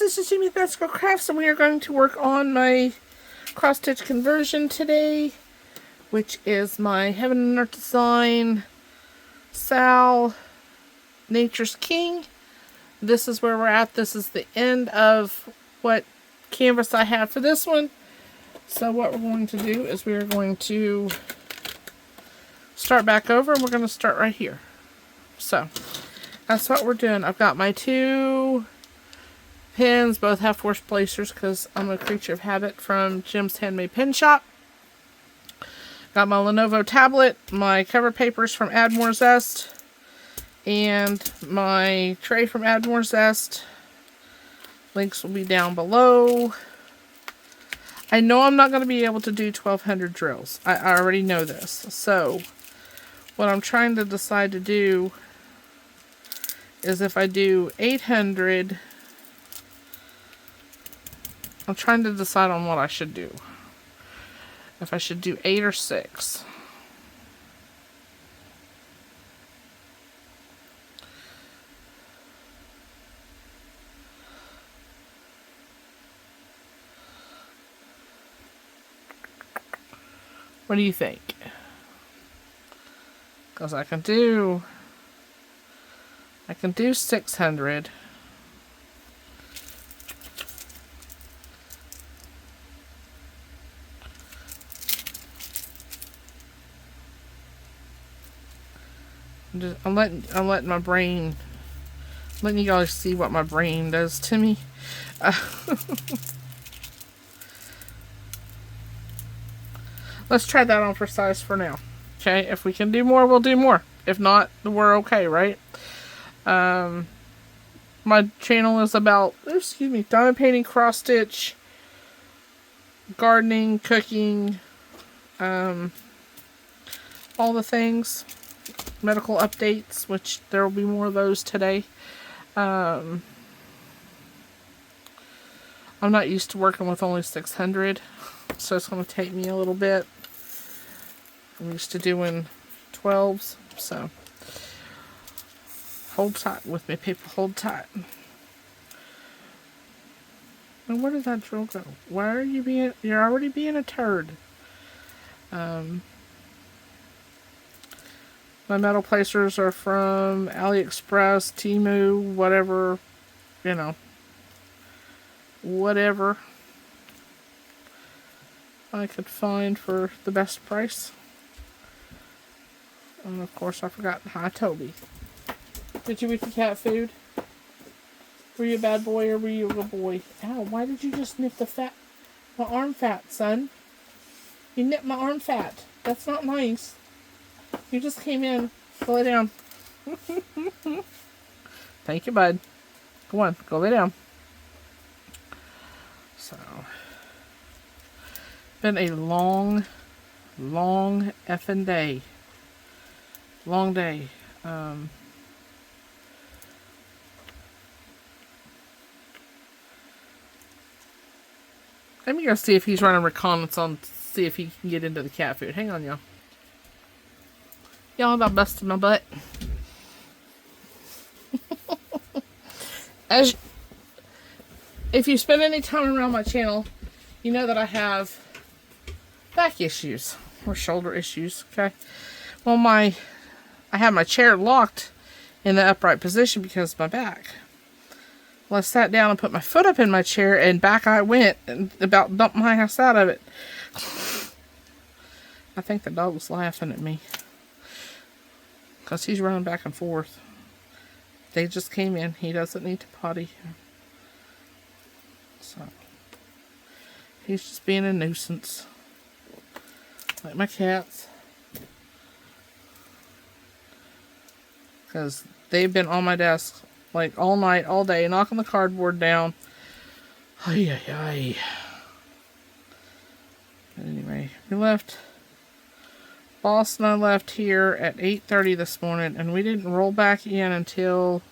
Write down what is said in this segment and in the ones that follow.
this is Jimmy Basco Crafts, and we are going to work on my cross-stitch conversion today, which is my Heaven and Earth Design Sal Nature's King. This is where we're at. This is the end of what canvas I have for this one. So what we're going to do is we are going to start back over, and we're going to start right here. So that's what we're doing. I've got my two pins, both have forced placers because I'm a creature of habit from Jim's Handmade Pin Shop. Got my Lenovo tablet, my cover papers from Add More Zest, and my tray from Add More Zest. Links will be down below. I know I'm not going to be able to do 1200 drills. I already know this. So what I'm trying to decide to do is if I do 800, I'm trying to decide on what I should do. If I should do 8 or 6. What do you think? Because I can do 600. I'm letting my brain, letting you guys see what my brain does to me. Let's try that on for size for now. Okay, if we can do more, we'll do more. If not, we're okay, right? My channel is about, diamond painting, cross stitch, gardening, cooking, all the things. Medical updates, which there will be more of those today. I'm not used to working with only 600, so it's going to take me a little bit. I'm used to doing 12s, so hold tight with me, people. Hold tight. And where did that drill go? Why are you being? You're already being a turd. My metal placers are from AliExpress, Temu, whatever, whatever I could find for the best price. And of course, I forgot. Hi, Toby. Did you eat the cat food? Were you a bad boy or were you a good boy? Ow, why did you just nip my arm fat, son? You nipped my arm fat. That's not nice. You just came in. Go lay down. Thank you, bud. Go on, go lay down. So, been a long effing day. Long day. Let me go see if he's running reconnaissance on, see if he can get into the cat food. Hang on, y'all. Y'all about busted my butt. If you spend any time around my channel, you know that I have back issues or shoulder issues. Okay. Well, I have my chair locked in the upright position because of my back. Well, I sat down and put my foot up in my chair, and back I went and about dumped my ass out of it. I think the dog was laughing at me because he's running back and forth. They just came in. He doesn't need to potty. So, he's just being a nuisance. Like my cats. Because they've been on my desk like all night, all day, knocking the cardboard down. Ay, ay, ay. Anyway, we left. Boss and I left here at 8:30 this morning, and we didn't roll back in until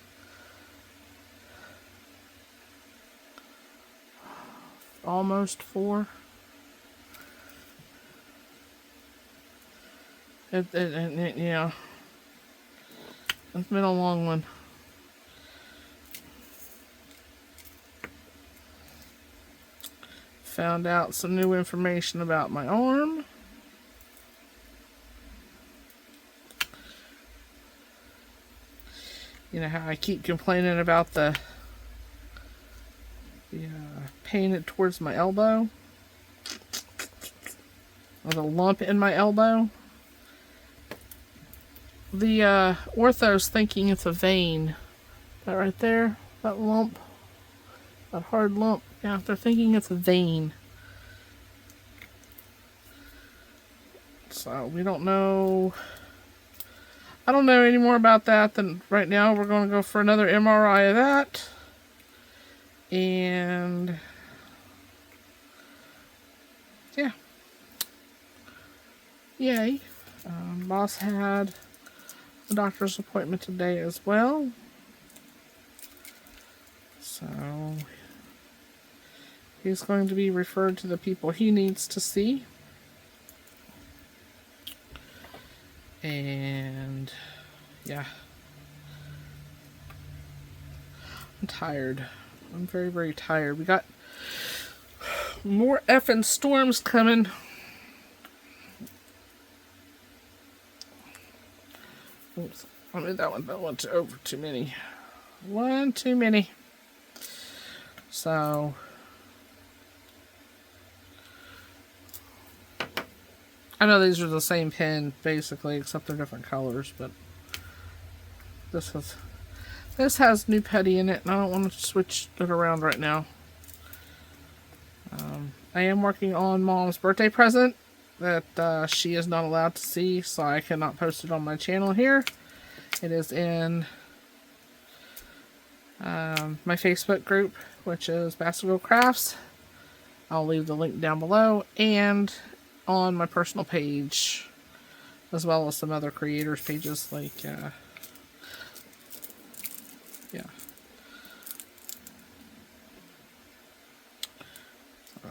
almost 4. Yeah. It's been a long one. Found out some new information about my arm. You know how I keep complaining about the pain towards my elbow? Or the lump in my elbow? The ortho's thinking it's a vein. That right there? That lump? That hard lump? Yeah, they're thinking it's a vein. So we don't know. I don't know any more about that than right now. We're going to go for another MRI of that. And yeah. Yay. Boss had a doctor's appointment today as well. So he's going to be referred to the people he needs to see. And yeah. I'm tired. I'm very, very tired. We got more effing storms coming. Oops. I made that one over too many. One too many. So I know these are the same pen basically, except they're different colors, but this has new putty in it, and I don't want to switch it around right now. I am working on Mom's birthday present that she is not allowed to see, so I cannot post it on my channel here. It is in my Facebook group, which is Basketball Crafts. I'll leave the link down below, and on my personal page, as well as some other creators' pages, like yeah. So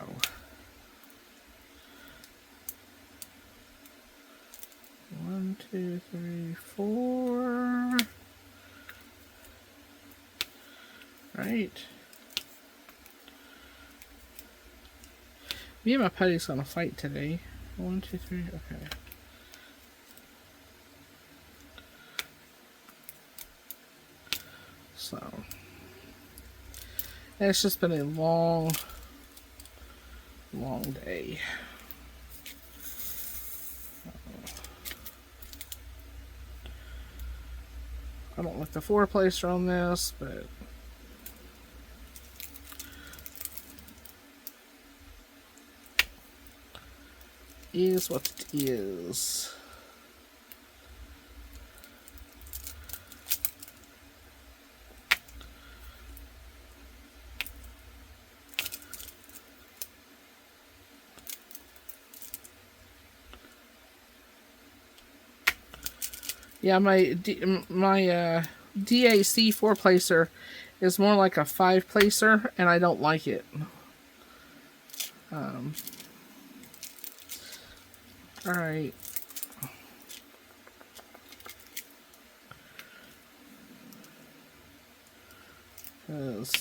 1, 2, 3, 4. Right. Me and my putty's gonna fight today. 1, 2, 3. Okay. So it's just been a long day. I don't like the 4-placer on this, but is what it is. Yeah, my DAC 4-placer is more like a 5-placer, and I don't like it. All right.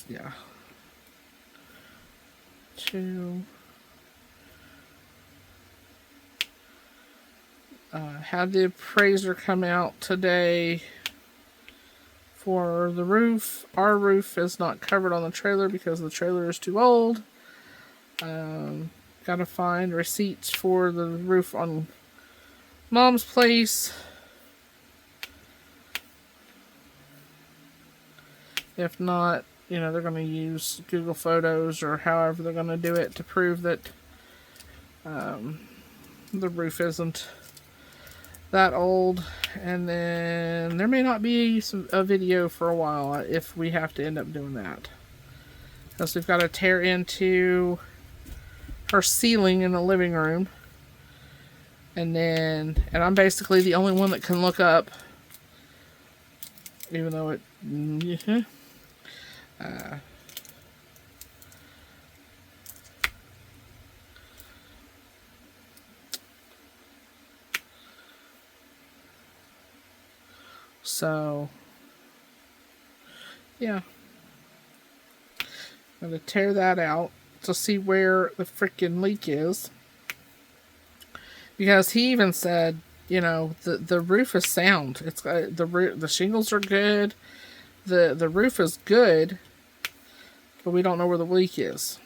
Yeah. 2. Had the appraiser come out today for the roof. Our roof is not covered on the trailer because the trailer is too old. Gotta find receipts for the roof on Mom's place. If not, they're going to use Google Photos or however they're going to do it to prove that the roof isn't that old. And then there may not be a video for a while if we have to end up doing that. Because we've got to tear into her ceiling in the living room. And I'm basically the only one that can look up. Even though it... So, yeah. I'm going to tear that out to see where the freaking leak is. Because he even said, you know, the roof is sound. It's the shingles are good. The roof is good, but we don't know where the leak is.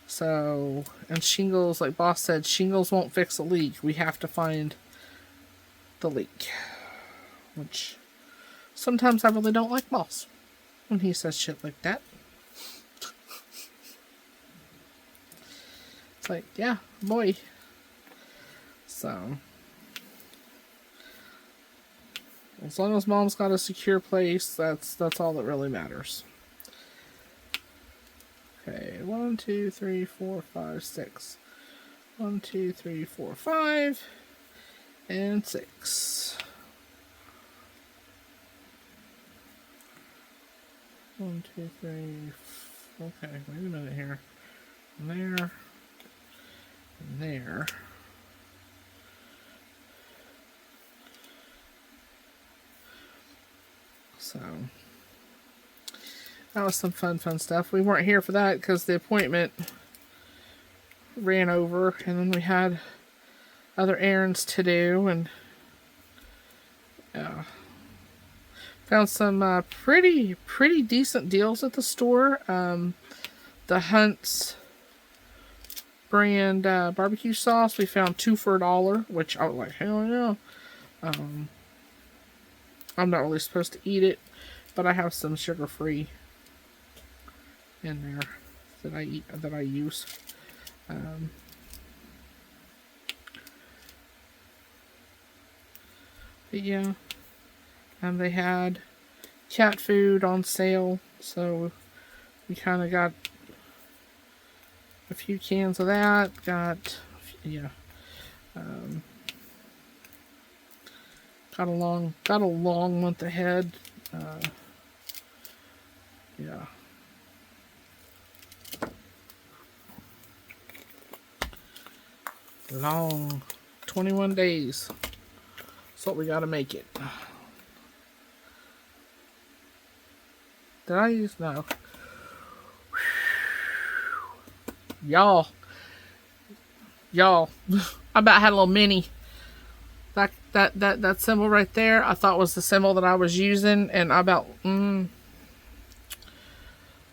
So, and shingles, like Boss said, shingles won't fix a leak. We have to find the leak. Which, sometimes I really don't like Boss when he says shit like that. It's like, yeah, boy. So, as long as Mom's got a secure place, that's all that really matters. Okay, 1, 2, 3, 4, 5, 6. 1, 2, 3, 4, 5, and 6. 1, 2, 3. Okay, wait a minute here. There. And there. So, that was some fun stuff. We weren't here for that because the appointment ran over, and then we had other errands to do, and found some pretty decent deals at the store. The Hunt's brand barbecue sauce, we found 2 for $1, which I was like, hell yeah. I'm not really supposed to eat it, but I have some sugar-free in there that I use. But yeah, and they had cat food on sale, so we kind of got a few cans of that. Got a long month ahead. Yeah. Long 21 days. That's what we gotta make it. Did I use? No. Y'all. I about had a little mini. That symbol right there, I thought was the symbol that I was using, and I about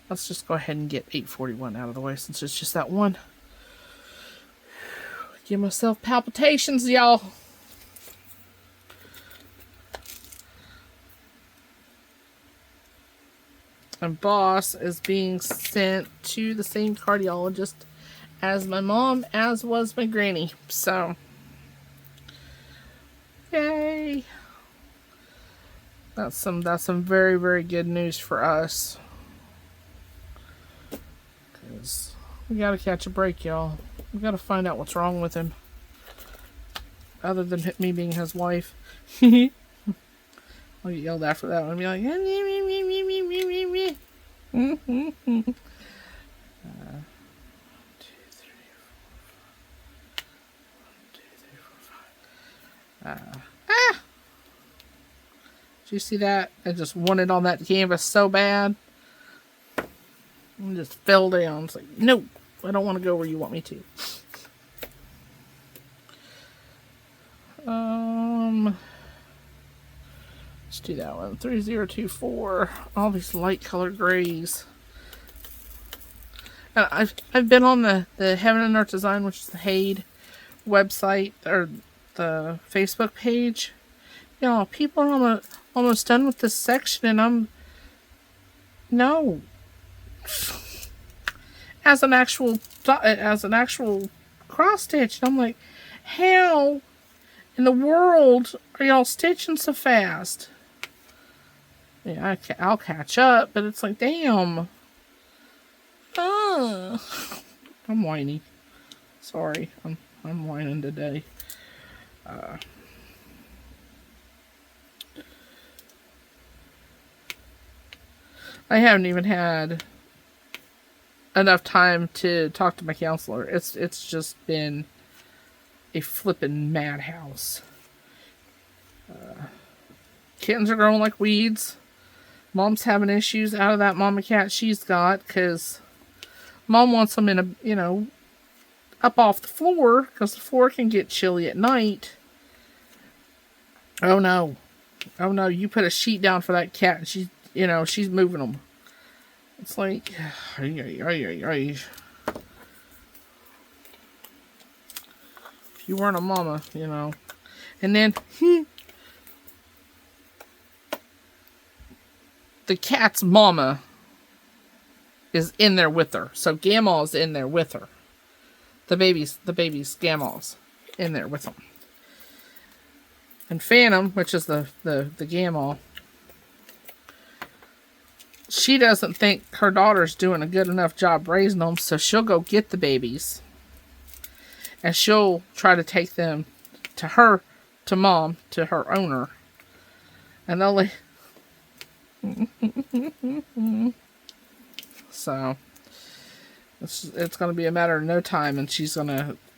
let's just go ahead and get 841 out of the way since it's just that one. Give myself palpitations, y'all. And Boss is being sent to the same cardiologist as my mom, as was my granny. So, yay! That's some very good news for us. 'Cause we gotta catch a break, y'all. We gotta find out what's wrong with him. Other than me being his wife. I'll get yelled after that one and be like, 1, 2, 3, 4, 5. Did you see that? I just wanted on that canvas so bad. And just fell down. It's like, no, I don't want to go where you want me to. Let's do that one. 3024. All these light colored grays. And I've been on the Heaven and Earth Design, which is the HAED website, or the Facebook page. You know, people are almost done with this section, and no. As an actual cross stitch, and I'm like, how in the world are y'all stitching so fast? Yeah, I'll catch up, but it's like, damn. I'm whiny. Sorry, I'm whining today. I haven't even had enough time to talk to my counselor. It's just been a flippin' madhouse. Kittens are growing like weeds. Mom's having issues out of that mama cat she's got, because Mom wants them in a, up off the floor because the floor can get chilly at night. Oh no. Oh no, you put a sheet down for that cat and she's moving them. It's like, if you weren't a mama, And then, the cat's mama is in there with her. So Gamaw's in there with her. The baby's Gamaw's in there with them. And Phantom, which is the Gamaw, she doesn't think her daughter's doing a good enough job raising them, so she'll go get the babies. And she'll try to take them to Mom, to her owner. And they'll So it's going to be a matter of no time, and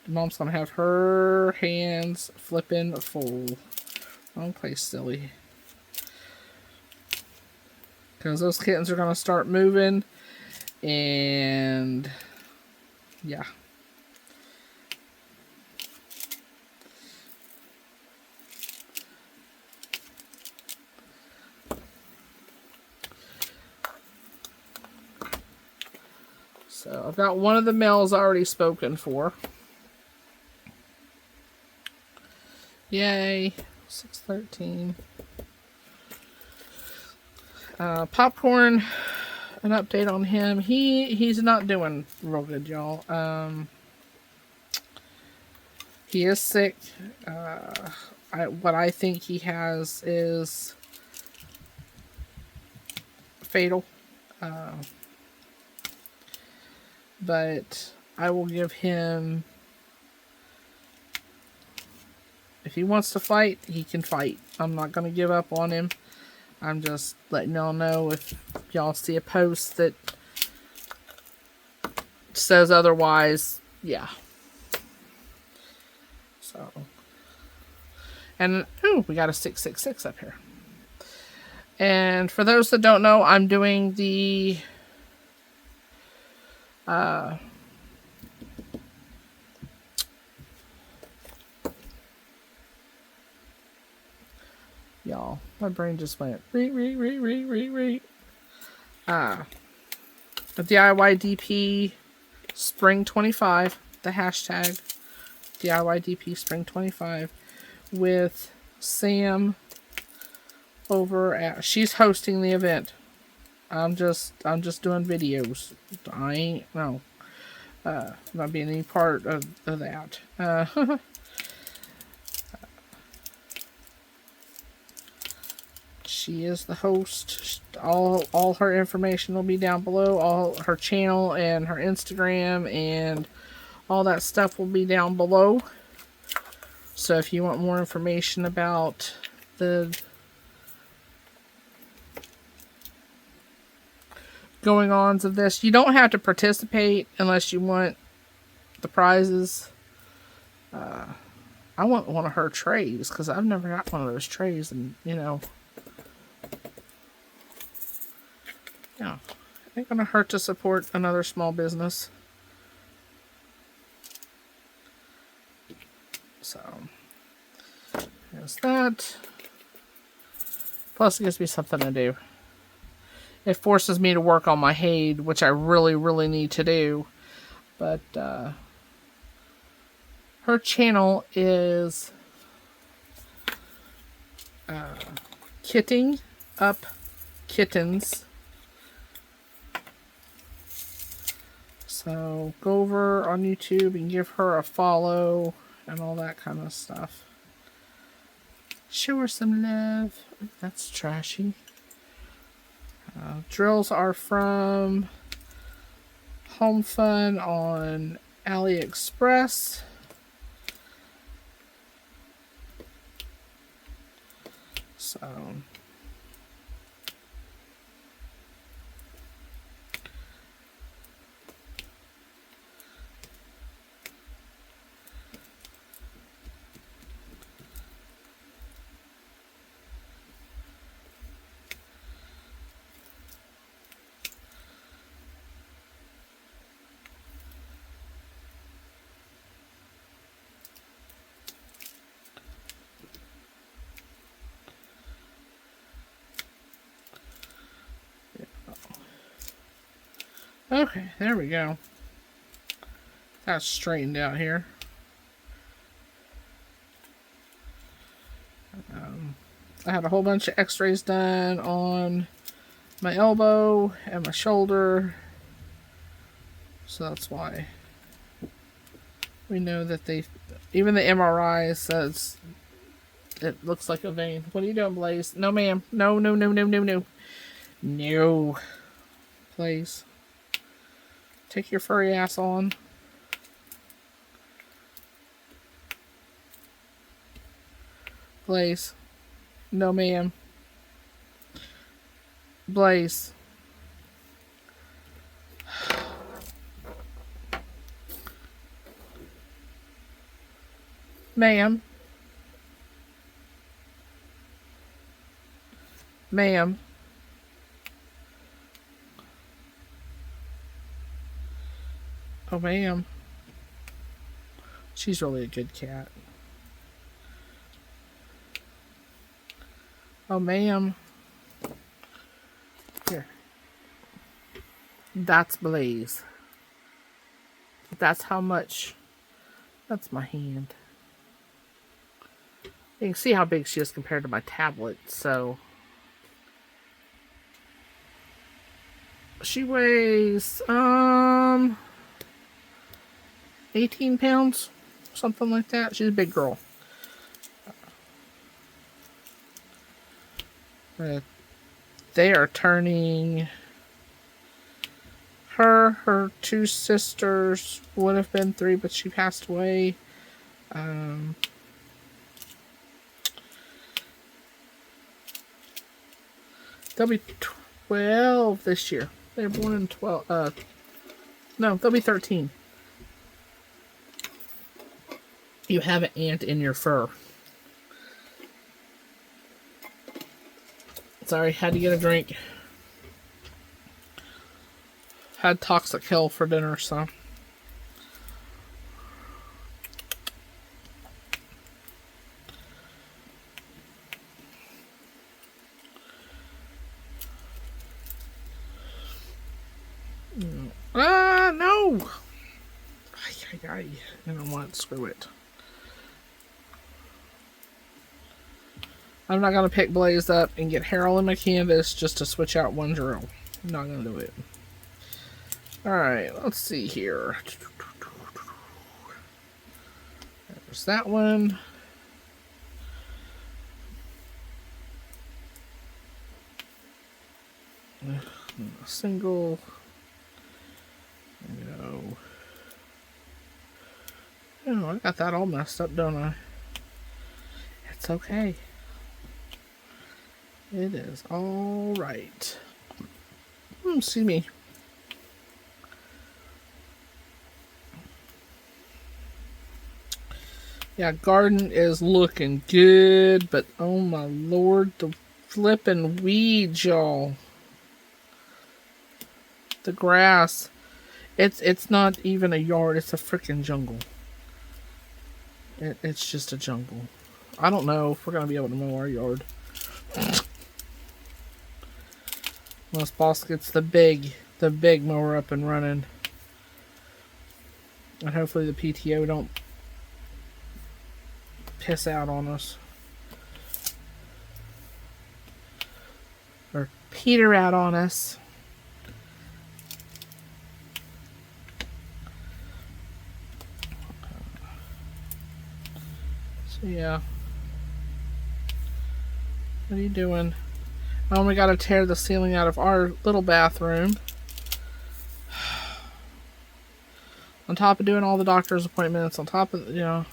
Mom's going to have her hands flipping full. Wrong place, silly. Because those kittens are going to start moving, and yeah. So I've got one of the males already spoken for. Yay. 613. Popcorn, an update on him. He's not doing real good, y'all. He is sick. What I think he has is fatal. But I will give him, if he wants to fight, he can fight. I'm not going to give up on him. I'm just letting y'all know if y'all see a post that says otherwise, yeah. So, and, we got a 666 up here. And for those that don't know, I'm doing the y'all, my brain just went the DIY DP Spring 25, the hashtag DIY DP Spring 25 with Sam over at, she's hosting the event. I'm just doing videos. I ain't not being any part of that. She is the host. All her information will be down below. All her channel and her Instagram and all that stuff will be down below. So if you want more information about the going-ons of this, you don't have to participate unless you want the prizes. I want one of her trays because I've never got one of those trays, and yeah, it ain't gonna hurt to support another small business. So there's that. Plus, it gives me something to do. It forces me to work on my HAED, which I really, really need to do. But her channel is Kitting Up Kittens. So go over on YouTube and give her a follow and all that kind of stuff. Show her some love. That's trashy. Drills are from Home Fun on AliExpress. So Okay, there we go. That's straightened out here. I had a whole bunch of x-rays done on my elbow and my shoulder. So that's why we know that even the MRI says it looks like a vein. What are you doing, Blaze? No, ma'am. No, no, no, no, no, no. No. Blaze. Take your furry ass on. Blaze. No, ma'am. Blaze. Ma'am. Ma'am. Oh, ma'am. She's really a good cat. Oh, ma'am. Here. That's Blaze. That's how much. That's my hand. You can see how big she is compared to my tablet, so. She weighs, 18 pounds. Something like that. She's a big girl. They are turning. Her two sisters would have been 3, but she passed away. They'll be 12 this year. They were born in 12. No, they'll be 13. You have an ant in your fur. Sorry, had to get a drink. Had Toxic Hill for dinner, so. No! I don't want, screw it. I'm not going to pick Blaze up and get hair all in my canvas just to switch out one drill. I'm not going to do it. Alright, let's see here. There's that one. A single. No. Oh, I got that all messed up, don't I? It's okay. It is all right. See me. Yeah, garden is looking good, but oh my lord, the flippin' weeds, y'all. The grass. It's not even a yard, it's a freaking jungle. It's just a jungle. I don't know if we're gonna be able to mow our yard. Unless boss gets the big mower up and running. And hopefully the PTO don't piss out on us. Or peter out on us. So yeah. What are you doing? Oh, we gotta tear the ceiling out of our little bathroom. On top of doing all the doctor's appointments, on top of, you know.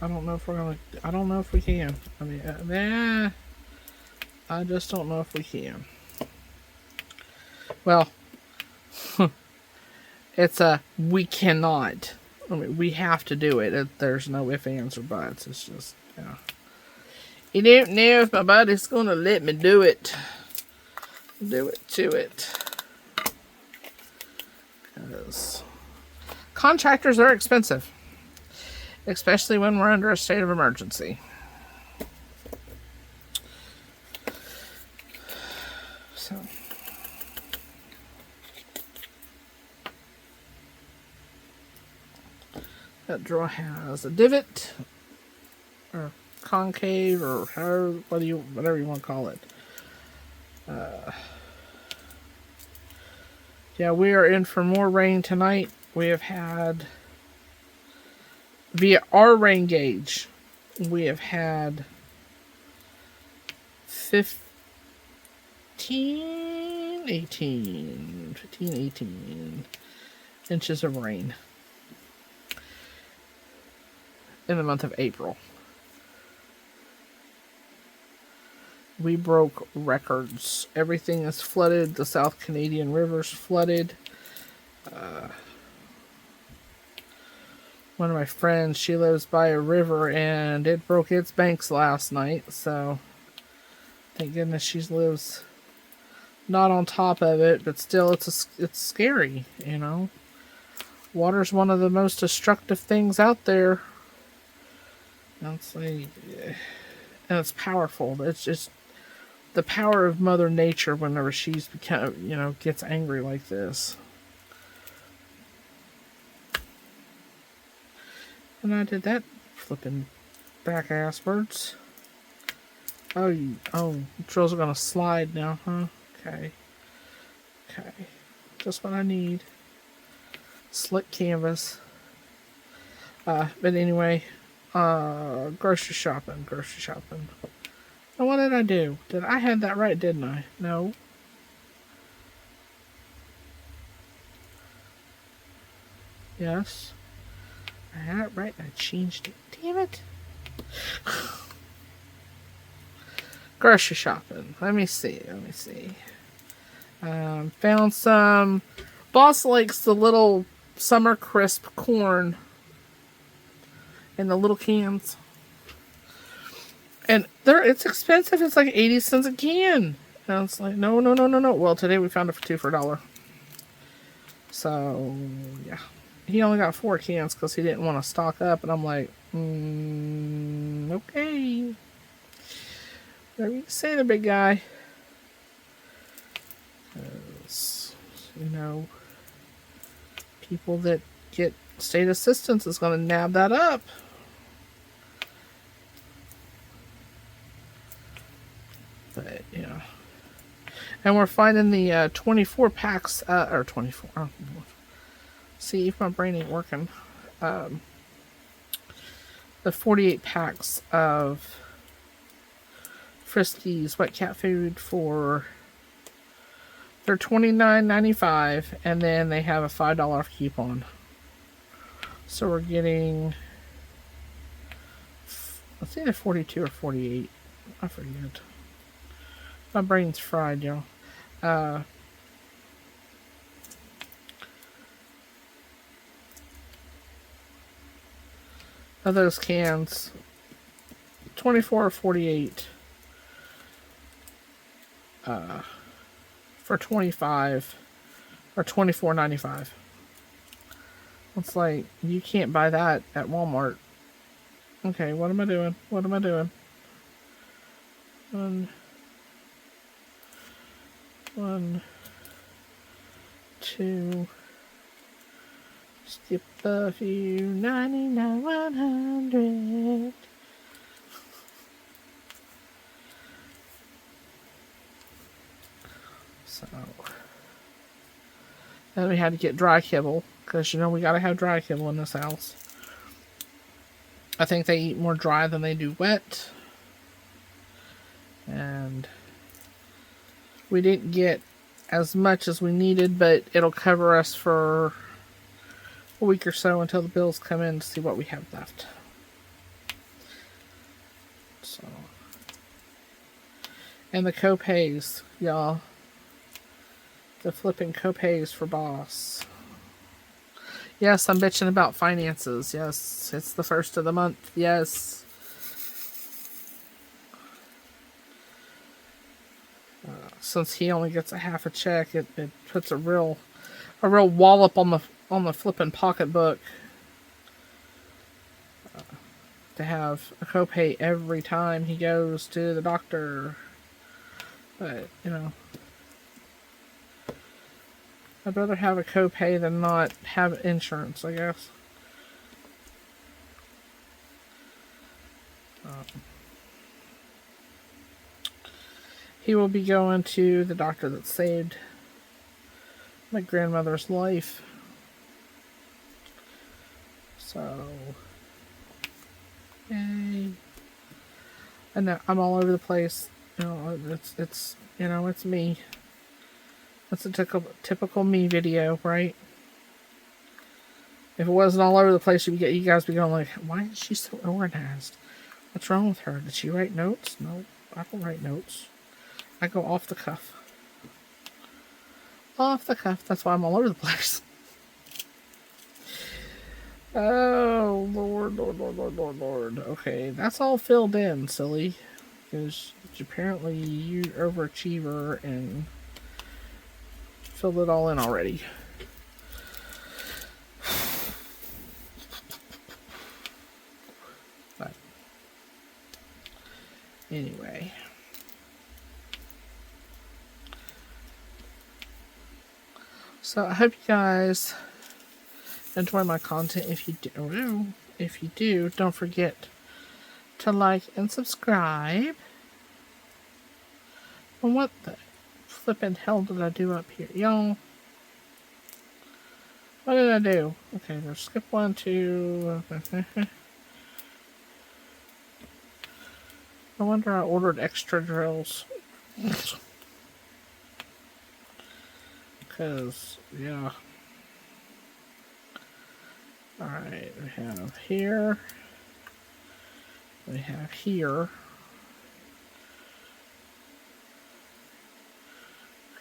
I don't know if we're gonna, I don't know if we can. I mean, I just don't know if we can. Well, it's we cannot. I mean, we have to do it. There's no ifs, ands, or buts. It's just, yeah. You don't know if my body's gonna let me do it. Do it to it. Because contractors are expensive. Especially when we're under a state of emergency. So. That drawer has a divot, or concave, or however, whatever you want to call it. Yeah, we are in for more rain tonight. We have had, via our rain gauge, we have had 15, 18 inches of rain in the month of April. We broke records. Everything is flooded. The South Canadian River's flooded. One of my friends, she lives by a river, and it broke its banks last night. So, thank goodness she lives not on top of it, but still, it's scary, you know. Water's one of the most destructive things out there. And it's powerful. It's just the power of Mother Nature whenever she's gets angry like this. And I did that flipping back asswards. Oh, drills are gonna slide now, huh? Okay. Just what I need. Slick canvas. But anyway, grocery shopping. Now what did I do? I had that right, didn't I? No. Yes. I had it right and I changed it. Damn it. Grocery shopping. Let me see. Found some. Boss likes the little summer crisp corn in the little cans. And it's expensive. It's like 80 cents a can. And it's like, no. Well, today we found it for $2 for $1. So, yeah. He only got 4 cans because he didn't want to stock up. And I'm like, okay. Whatever you say, the big guy. Because, people that get state assistance is going to nab that up. But, and we're finding the 24 packs, or 24. Oh, see if my brain ain't working. The 48 packs of Friskies wet cat food for, they're $29.95, and then they have a $5 off coupon. So we're getting, let's see, they're 42 or 48. I forget. My brain's fried, y'all. Of those cans, 24 or 48 for 25 or $24.95. It's like, you can't buy that at Walmart. Okay, what am I doing? One, two, skip a few, 99, 100. So, then we had to get dry kibble, because we gotta have dry kibble in this house. I think they eat more dry than they do wet. And we didn't get as much as we needed, but it'll cover us for a week or so until the bills come in to see what we have left. So, and the copays, y'all. The flipping copays for Boss. Yes, I'm bitching about finances. Yes, it's the first of the month. Yes. Since he only gets a half a check, it puts a real wallop on the flipping pocketbook to have a copay every time he goes to the doctor. But I'd rather have a copay than not have insurance, I guess. he will be going to the doctor that saved my grandmother's life. So, yay. I know, I'm all over the place. You know, it's you know, it's me. That's a typical me video, right? If it wasn't all over the place, you guys be going like, why is she so organized? What's wrong with her? Did she write notes? No, I don't write notes. I go off the cuff. Off the cuff. That's why I'm all over the place. Oh, Lord. Okay, that's all filled in, silly. Because apparently you overachiever and filled it all in already. But anyway. So I hope you guys enjoy my content. If you do, don't forget to like and subscribe. And what the flippin' hell did I do up here, y'all? What did I do? Okay, let's skip 1, 2. No wonder I ordered extra drills. Because, yeah. Alright, we have here. We have here.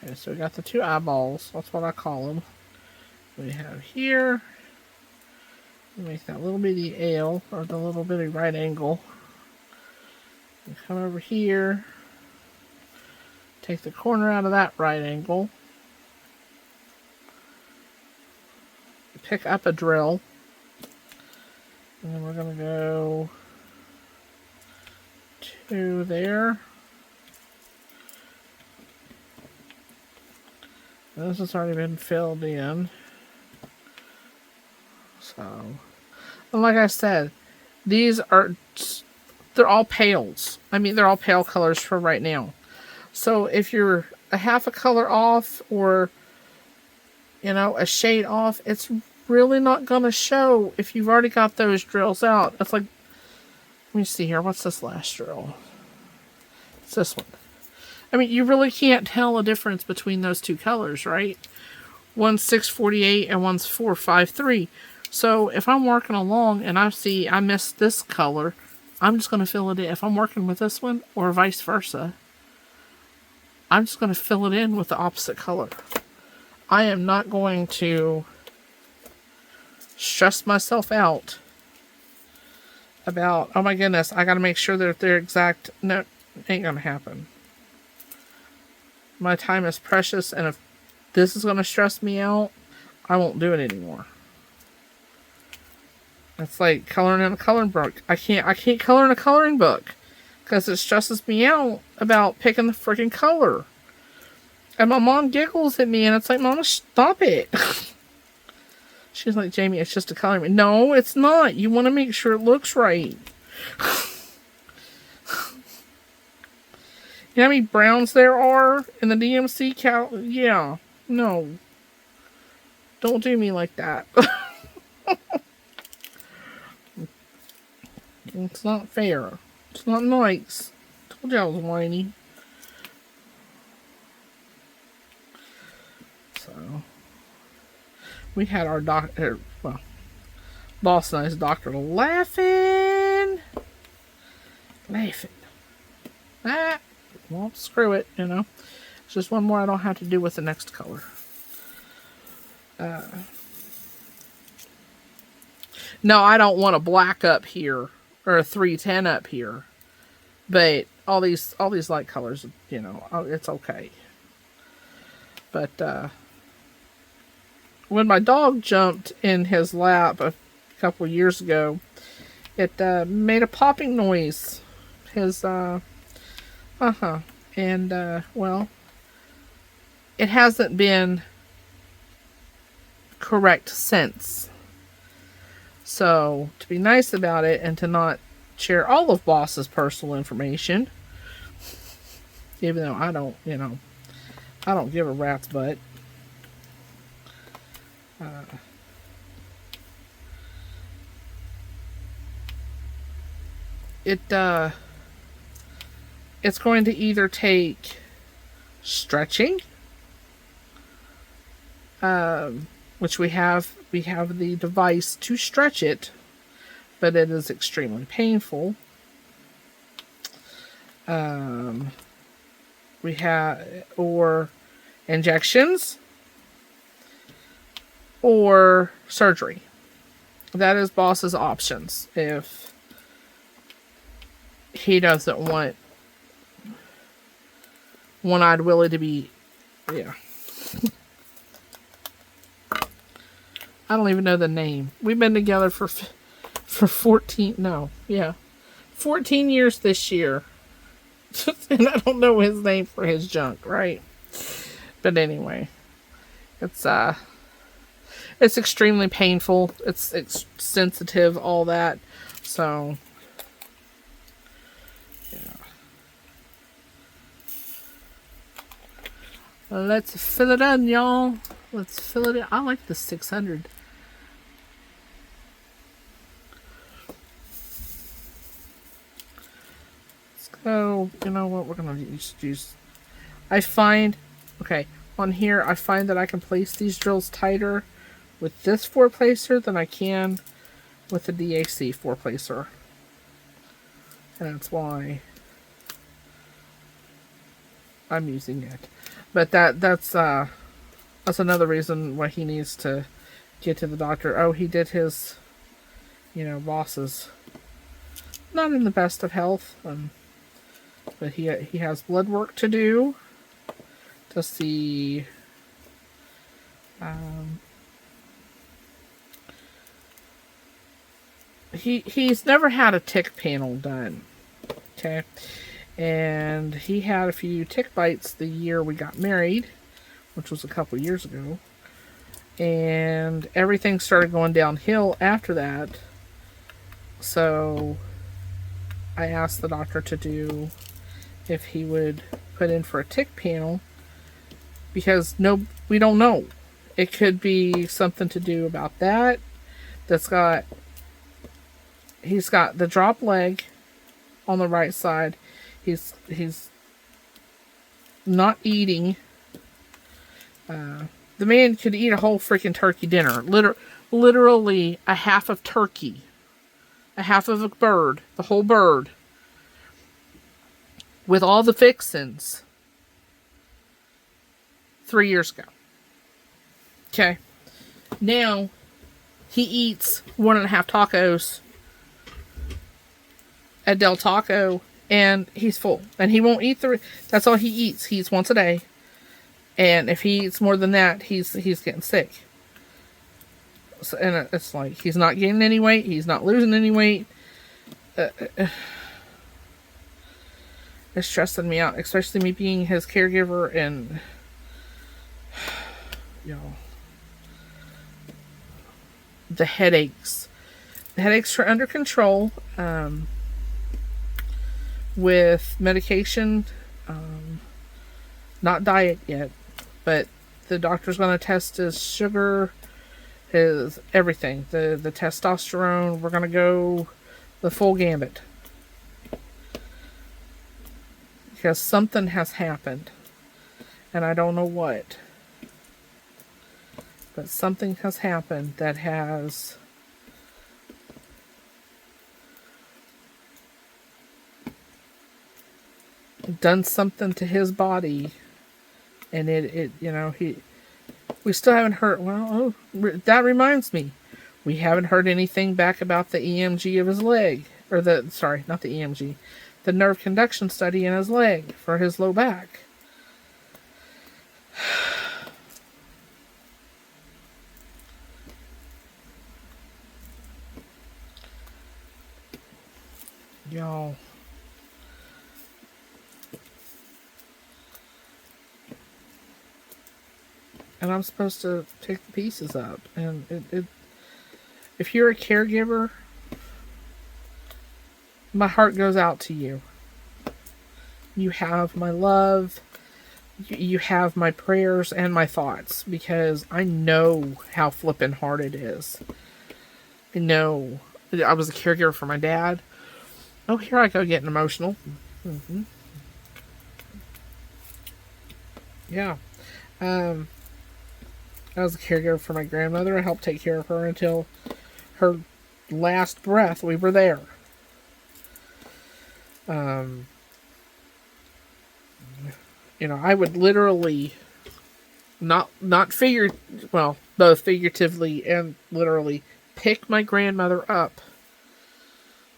Okay, so we got the 2 eyeballs. That's what I call them. We have here. We make that little bitty L, or the little bitty right angle. We come over here. Take the corner out of that right angle. Pick up a drill. And then we're going to go to there. And this has already been filled in. So, and like I said, these are, they're all pales. I mean, they're all pale colors for right now. So if you're a half a color off or, you know, a shade off, it's really not going to show if you've already got those drills out. It's like, let me see here. What's this last drill? It's this one. I mean, you really can't tell a difference between those 2 colors, right? One's 648 and one's 453. So if I'm working along and I see I missed this color, I'm just going to fill it in. If I'm working with this one or vice versa, I'm just going to fill it in with the opposite color. I am not going to stress myself out about, oh my goodness, I got to make sure that they're exact. No, ain't going to happen. My time is precious, and if this is going to stress me out, I won't do it anymore. It's like coloring in a coloring book. I can't color in a coloring book because it stresses me out about picking the freaking color. And my mom giggles at me, and it's like, Mama, stop it. She's like, Jamie, it's just a coloring book. No, it's not. You want to make sure it looks right. You know how many browns there are in the DMC cal? Yeah. No. Don't do me like that. It's not fair. It's not nice. Told you I was whiny. So, we had our doctor, well, boss and I's doctor laughing. Ah, well, screw it, you know. It's just one more I don't have to do with the next color. No, I don't want a black up here or a 310 up here. But all these light colors, you know, it's okay. But when my dog jumped in his lap a couple years ago, it made a popping noise. His and well, it hasn't been correct since. So, to be nice about it and to not share all of Boss's personal information, Even though I don't, I don't give a rat's butt. It's going to either take stretching, which we have the device to stretch it, but it is extremely painful. We have or injections or surgery. That is boss's options if he doesn't want One-Eyed Willie to be, yeah. I don't even know the name. We've been together for 14 years this year. And I don't know his name for his junk, right? But anyway, it's extremely painful. It's sensitive, all that. So yeah. Let's fill it in, y'all. Let's fill it in. I like the 600. So, you know what, we're going to use, I find, okay, on here, I find that I can place these drills tighter with this 4-placer than I can with the DAC 4-placer. And that's why I'm using it. But that's another reason why he needs to get to the doctor. Oh, he did his, boss's not in the best of health, but he has blood work to do to see he's never had a tick panel done. Okay. And he had a few tick bites the year we got married, which was a couple years ago. And everything started going downhill after that. So I asked the doctor to do if he would put in for a tick panel, because we don't know. It could be something to do about that. He's got the drop leg on the right side. He's not eating. The man could eat a whole freaking turkey dinner. Literally a half of turkey. A half of a bird. The whole bird. With all the fixins. 3 years ago. Okay. Now, he eats 1.5 tacos at Del Taco, and he's full. And he won't eat that's all he eats. He eats once a day. And if he eats more than that, he's getting sick. So, and it's like, he's not gaining any weight. He's not losing any weight. It's stressing me out, especially me being his caregiver, and the headaches. The headaches are under control with medication, not diet yet, but the doctor's going to test his sugar, his everything, the testosterone. We're going to go the full gambit. Because something has happened. And I don't know what. But something has happened that has done something to his body. And we still haven't heard, that reminds me. We haven't heard anything back about the EMG of his leg. Not the EMG. The nerve conduction study in his leg for his low back. Y'all. And I'm supposed to pick the pieces up. And if you're a caregiver, my heart goes out to you. you have my love, you have my prayers and my thoughts, because I know how flippin' hard it is. I know. I was a caregiver for my dad. Oh, here I go getting emotional. Yeah. I was a caregiver for my grandmother. I helped take care of her until her last breath. We were there. I would literally not figure, well, both figuratively and literally, pick my grandmother up.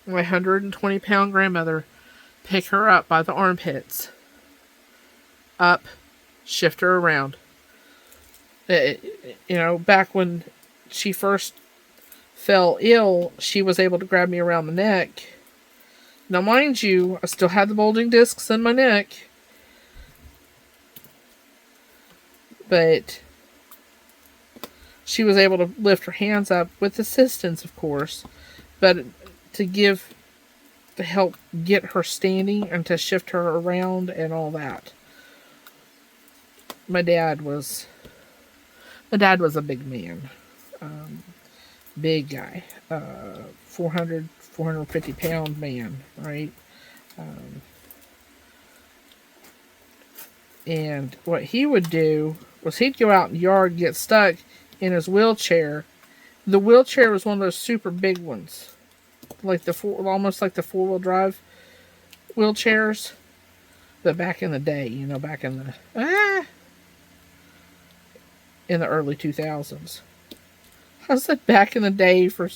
My 120-pound grandmother, pick her up by the armpits. Up, shift her around. Back when she first fell ill, she was able to grab me around the neck. Now, mind you, I still had the bulging discs in my neck. But she was able to lift her hands up with assistance, of course. But to help get her standing and to shift her around and all that. My dad was a big man. Big guy. 450 pound man, right? And what he would do was he'd go out in the yard and get stuck in his wheelchair. The wheelchair was one of those super big ones. Almost like the 4-wheel drive wheelchairs. But back in the day, back in the early 2000s. I said back in the day for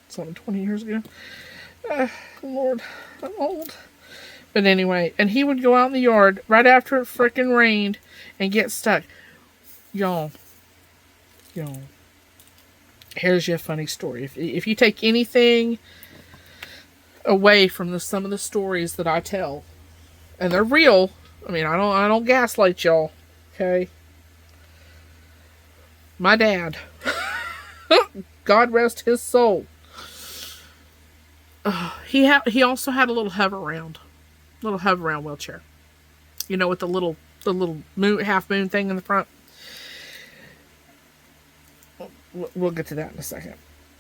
something 20 years ago. Lord, I'm old. But anyway, and he would go out in the yard right after it frickin' rained and get stuck. Y'all. Here's your funny story. If you take anything away from some of the stories that I tell, and they're real, I mean, I don't gaslight y'all, okay? My dad, God rest his soul. He also had a little hover round wheelchair. With the little moon, half moon thing in the front. We'll get to that in a second.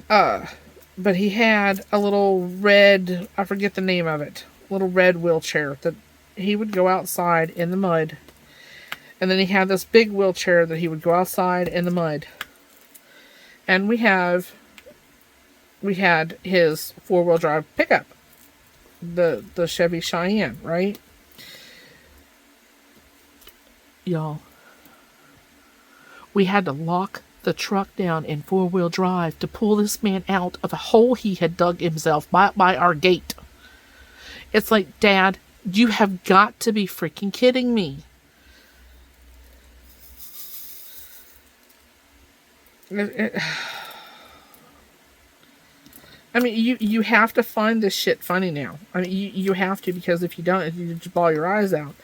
But he had a little red, I forget the name of it, little red wheelchair that he would go outside in the mud. And then he had this big wheelchair that he would go outside in the mud. And we had his 4-wheel drive pickup. The Chevy Cheyenne, right? Y'all. We had to lock the truck down in 4-wheel drive to pull this man out of a hole he had dug himself by our gate. It's like, Dad, you have got to be freaking kidding me. I mean, you have to find this shit funny now. I mean, you have to, because if you don't, you just bawl your eyes out.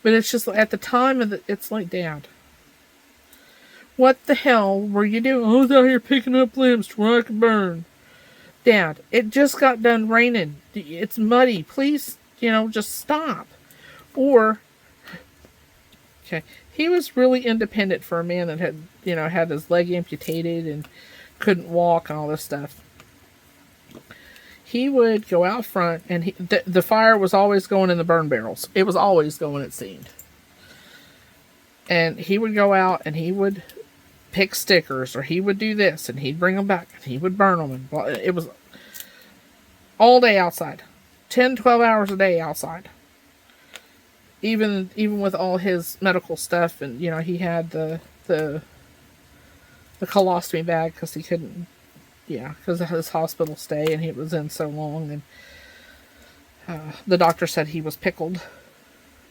But it's just, at the time it's like, Dad, what the hell were you doing? I was out here picking up limbs where I could burn. Dad, it just got done raining. It's muddy. Please, just stop. Or, okay, he was really independent for a man that had, had his leg amputated and couldn't walk and all this stuff. He would go out front, and the fire was always going in the burn barrels. It was always going, it seemed. And he would go out, and he would pick stickers, or he would do this, and he'd bring them back, and he would burn them. And it was all day outside. 10, 12 hours a day outside. Even with all his medical stuff, and, he had the colostomy bag, because he couldn't, because of his hospital stay, and he was in so long, and the doctor said he was pickled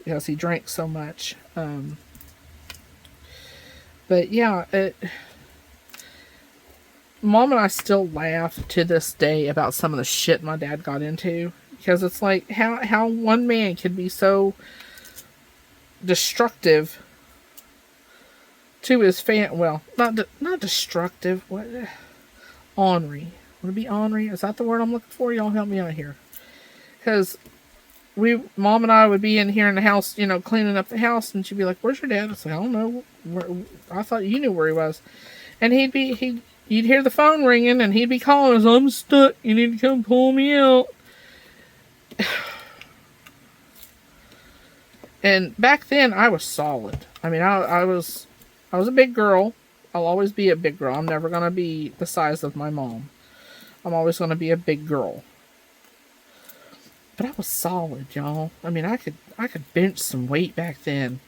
because he drank so much. But yeah, Mom and I still laugh to this day about some of the shit my dad got into, because it's like how one man could be so destructive to his well, not destructive. What? Ornery. Would it be ornery? Is that the word I'm looking for? Y'all help me out here. Because Mom and I would be in here in the house, you know, cleaning up the house, and she'd be like, "Where's your dad?" I said, "I don't know. I thought you knew where he was." And you'd hear the phone ringing, and he'd be calling us, "I'm stuck. You need to come pull me out." And back then, I was solid. I mean, I was a big girl. I'll always be a big girl. I'm never gonna be the size of my mom. I'm always gonna be a big girl. But I was solid, y'all. I mean, I could bench some weight back then,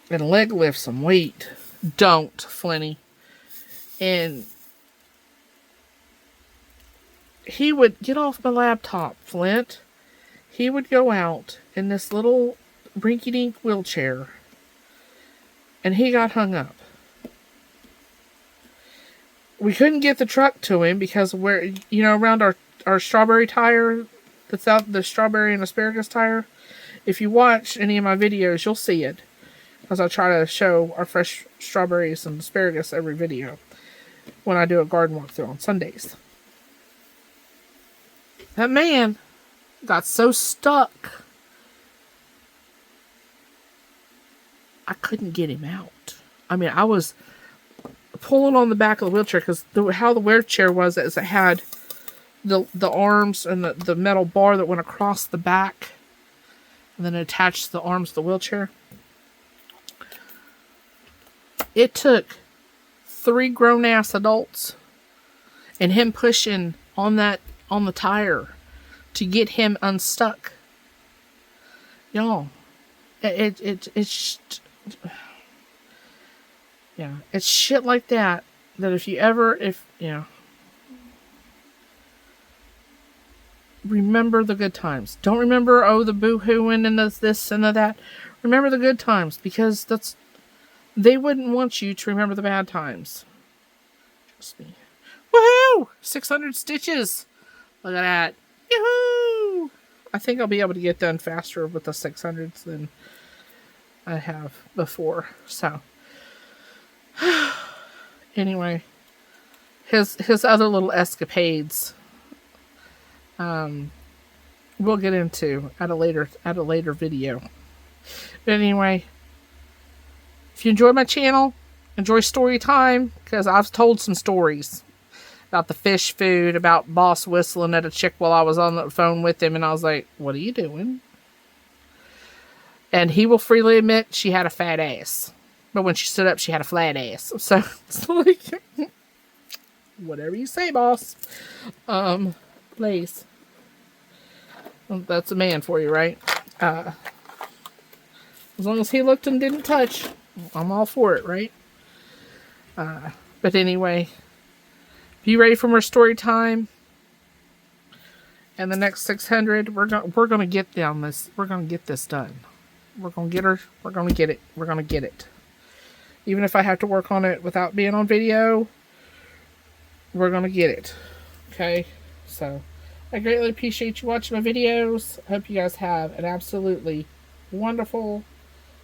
and leg lift some weight. Don't, Flinty. And he would get off my laptop, Flint. He would go out in this little rinky-dink wheelchair, and he got hung up. We couldn't get the truck to him because we're, you know, around our strawberry tire that's out, the strawberry and asparagus tire. If you watch any of my videos, you'll see it, as I try to show our fresh strawberries and asparagus every video when I do a garden walkthrough on Sundays. That man got so stuck, I couldn't get him out. I mean, I was pulling on the back of the wheelchair because how the wheelchair was is it had the arms and the metal bar that went across the back and then attached the arms to the wheelchair. It took 3 grown-ass adults and him pushing on the tire to get him unstuck. Y'all, it's yeah, it's shit like that if you know, remember the good times. Don't remember, oh, the boo-hooing and this and that. Remember the good times, because they wouldn't want you to remember the bad times. Trust me. Woohoo! 600 stitches. Look at that. Yoo-hoo! I think I'll be able to get done faster with the 600s than I have before. So, anyway, his other little escapades, we'll get into at a later video. But anyway, if you enjoy my channel, enjoy story time, because I've told some stories about the fish food, about boss whistling at a chick while I was on the phone with him, and I was like, "What are you doing?" And he will freely admit she had a fat ass, but when she stood up, she had a flat ass. So it's like, whatever you say, boss. Blaze. That's a man for you, right? As long as he looked and didn't touch, I'm all for it, right? But anyway, be ready for more story time. And the next 600, we're gonna get down this. We're gonna get this done. We're gonna get her. We're gonna get it. We're gonna get it. Even if I have to work on it without being on video, we're gonna get it. Okay? So, I greatly appreciate you watching my videos. I hope you guys have an absolutely wonderful,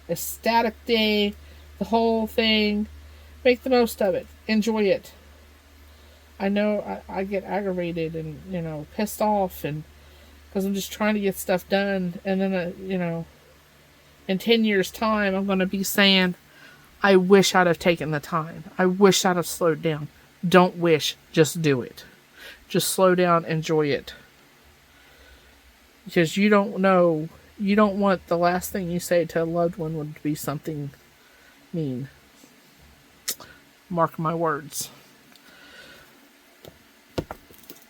ecstatic day. The whole thing. Make the most of it. Enjoy it. I know I get aggravated and, you know, pissed off, and because I'm just trying to get stuff done, and then, you know, in 10 years' time, I'm going to be saying, I wish I'd have taken the time. I wish I'd have slowed down. Don't wish, just do it. Just slow down, enjoy it. Because you don't know, you don't want the last thing you say to a loved one would be something mean. Mark my words.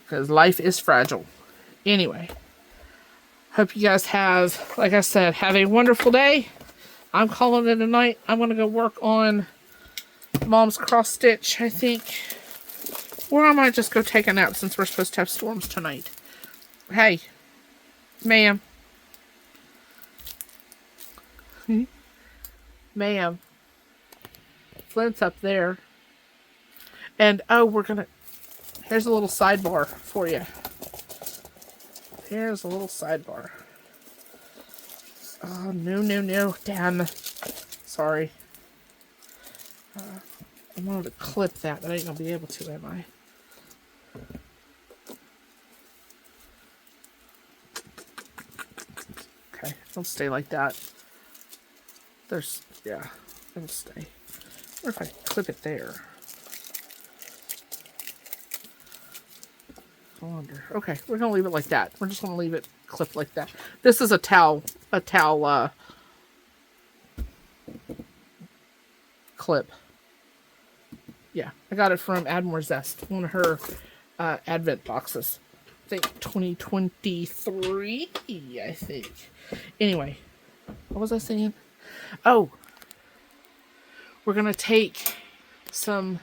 Because life is fragile. Anyway, hope you guys have, like I said, have a wonderful day. I'm calling it a night. I'm going to go work on Mom's cross stitch, I think. Or I might just go take a nap since we're supposed to have storms tonight. Hey, ma'am. Ma'am. Flint's up there. And, oh, here's a little sidebar for you. Here's a little sidebar. Oh, no. Damn. Sorry. I wanted to clip that, but I ain't gonna be able to, am I? Okay, don't stay like that. There's, yeah, it'll stay. Or if I clip it there. I wonder. Okay, we're gonna leave it like that. We're just gonna leave it clipped like that. This is a towel clip. Yeah, I got it from Add More Zest, one of her advent boxes. I think 2023, I think. Anyway, what was I saying? Oh, we're gonna take some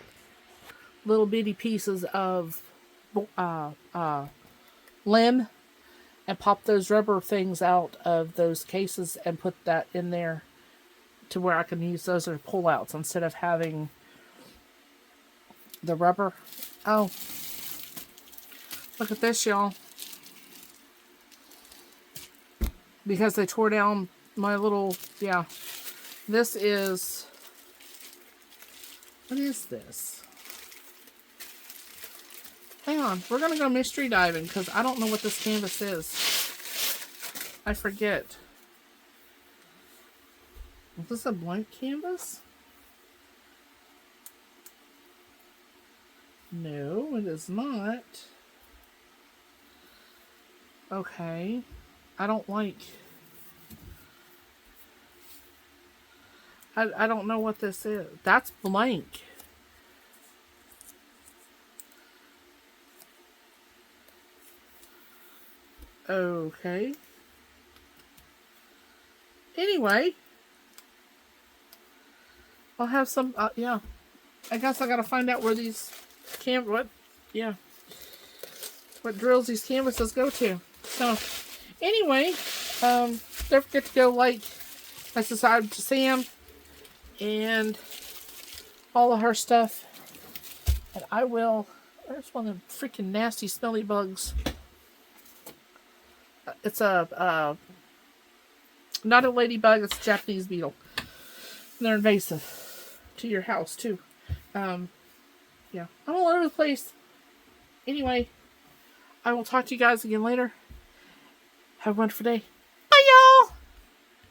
little bitty pieces of limb and pop those rubber things out of those cases and put that in there to where I can use those as pull-outs instead of having the rubber. Oh, look at this, y'all. Because they tore down my little, yeah. This is, what is this? Hang on, we're going to go mystery diving because I don't know what this canvas is. I forget. Is this a blank canvas? No, it is not. Okay. I don't like... I don't know what this is. That's blank. Okay. Anyway. I'll have some, yeah. I guess I gotta find out where these what drills these canvases go to. So, anyway, don't forget to go like and subscribe to Sam and all of her stuff. And I will, there's one of them freaking nasty smelly bugs. It's a, not a ladybug, it's a Japanese beetle. And they're invasive to your house too. Yeah, I'm all over the place. Anyway, I will talk to you guys again later. Have a wonderful day.